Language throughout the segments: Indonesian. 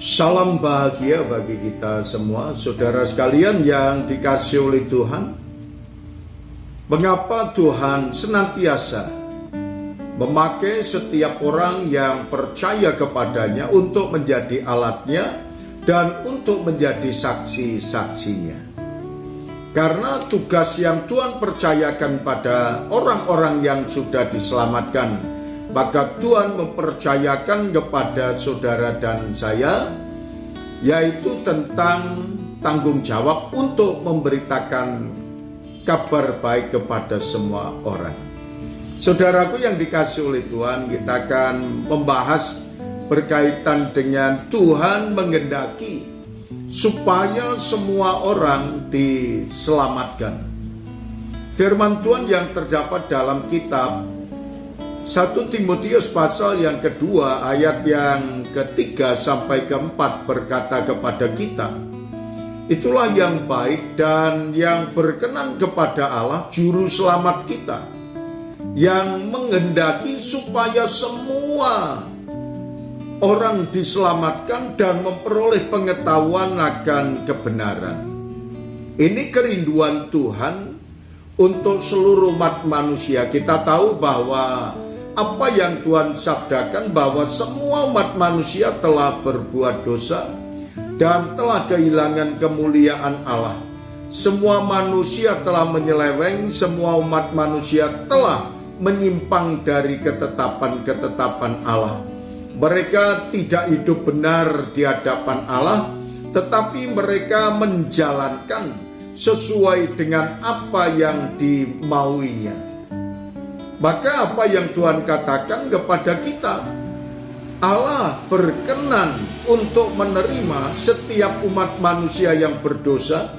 Salam bahagia bagi kita semua, saudara sekalian yang dikasihi oleh Tuhan. Mengapa Tuhan senantiasa memakai setiap orang yang percaya kepadanya untuk menjadi alatnya dan untuk menjadi saksi-saksinya? Karena tugas yang Tuhan percayakan pada orang-orang yang sudah diselamatkan, maka Tuhan mempercayakan kepada saudara dan saya, yaitu tentang tanggung jawab untuk memberitakan kabar baik kepada semua orang. Saudaraku yang dikasihi oleh Tuhan, kita akan membahas berkaitan dengan Tuhan menghendaki supaya semua orang diselamatkan. Firman Tuhan yang terdapat dalam kitab 1 Timotius pasal yang kedua ayat yang ketiga sampai keempat berkata kepada kita, itulah yang baik dan yang berkenan kepada Allah Juru Selamat kita, yang menghendaki supaya semua orang diselamatkan dan memperoleh pengetahuan akan kebenaran. Ini kerinduan Tuhan untuk seluruh umat manusia. Kita tahu bahwa apa yang Tuhan sabdakan, bahwa semua umat manusia telah berbuat dosa dan telah kehilangan kemuliaan Allah. Semua manusia telah menyeleweng, semua umat manusia telah menyimpang dari ketetapan-ketetapan Allah. Mereka tidak hidup benar di hadapan Allah, tetapi mereka menjalankan sesuai dengan apa yang dimauinya. Maka apa yang Tuhan katakan kepada kita, Allah berkenan untuk menerima setiap umat manusia yang berdosa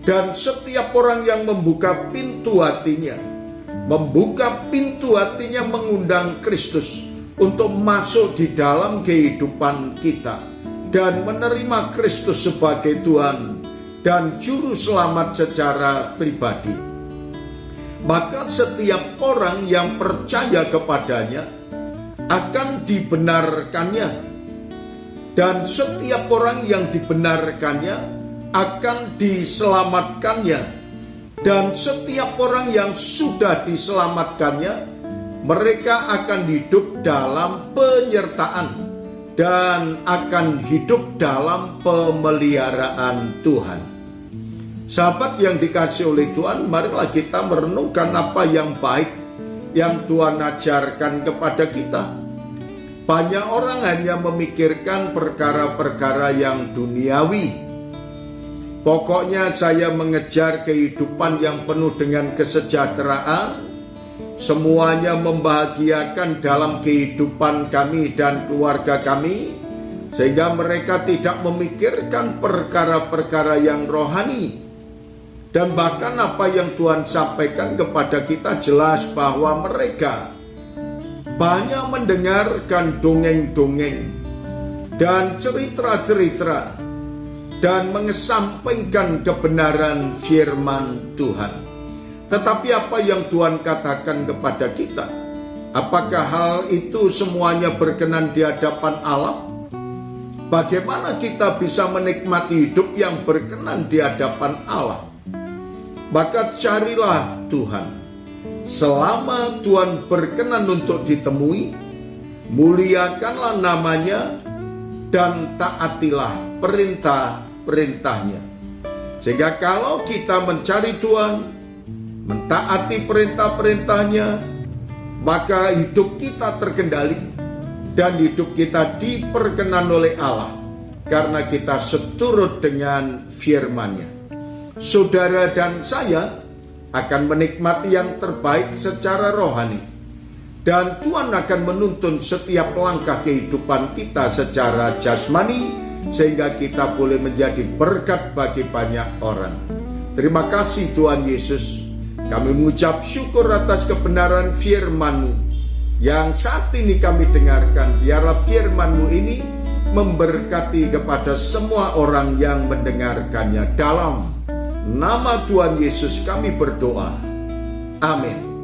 dan setiap orang yang membuka pintu hatinya. Membuka pintu hatinya mengundang Kristus untuk masuk di dalam kehidupan kita dan menerima Kristus sebagai Tuhan dan Juru Selamat secara pribadi. Maka setiap orang yang percaya kepadanya akan dibenarkannya, dan setiap orang yang dibenarkannya akan diselamatkannya, dan setiap orang yang sudah diselamatkannya, mereka akan hidup dalam penyertaan dan akan hidup dalam pemeliharaan Tuhan. Sahabat yang dikasihi oleh Tuhan, marilah kita merenungkan apa yang baik yang Tuhan ajarkan kepada kita. Banyak orang hanya memikirkan perkara-perkara yang duniawi. Pokoknya saya mengejar kehidupan yang penuh dengan kesejahteraan, semuanya membahagiakan dalam kehidupan kami dan keluarga kami, sehingga mereka tidak memikirkan perkara-perkara yang rohani. Dan bahkan apa yang Tuhan sampaikan kepada kita jelas bahwa mereka banyak mendengarkan dongeng-dongeng dan cerita-cerita dan mengesampingkan kebenaran firman Tuhan. Tetapi apa yang Tuhan katakan kepada kita, apakah hal itu semuanya berkenan di hadapan Allah? Bagaimana kita bisa menikmati hidup yang berkenan di hadapan Allah? Maka carilah Tuhan. Selama Tuhan berkenan untuk ditemui, muliakanlah namanya dan taatilah perintah-perintahnya. Sehingga kalau kita mencari Tuhan, mentaati perintah-perintahnya, maka hidup kita terkendali dan hidup kita diperkenan oleh Allah, karena kita seturut dengan firman-Nya. Saudara dan saya akan menikmati yang terbaik secara rohani, dan Tuhan akan menuntun setiap langkah kehidupan kita secara jasmani, sehingga kita boleh menjadi berkat bagi banyak orang. Terima kasih Tuhan Yesus. Kami mengucap syukur atas kebenaran firman-Mu yang saat ini kami dengarkan. Biarlah firman-Mu ini memberkati kepada semua orang yang mendengarkannya. Dalam nama Tuhan Yesus kami berdoa. Amin.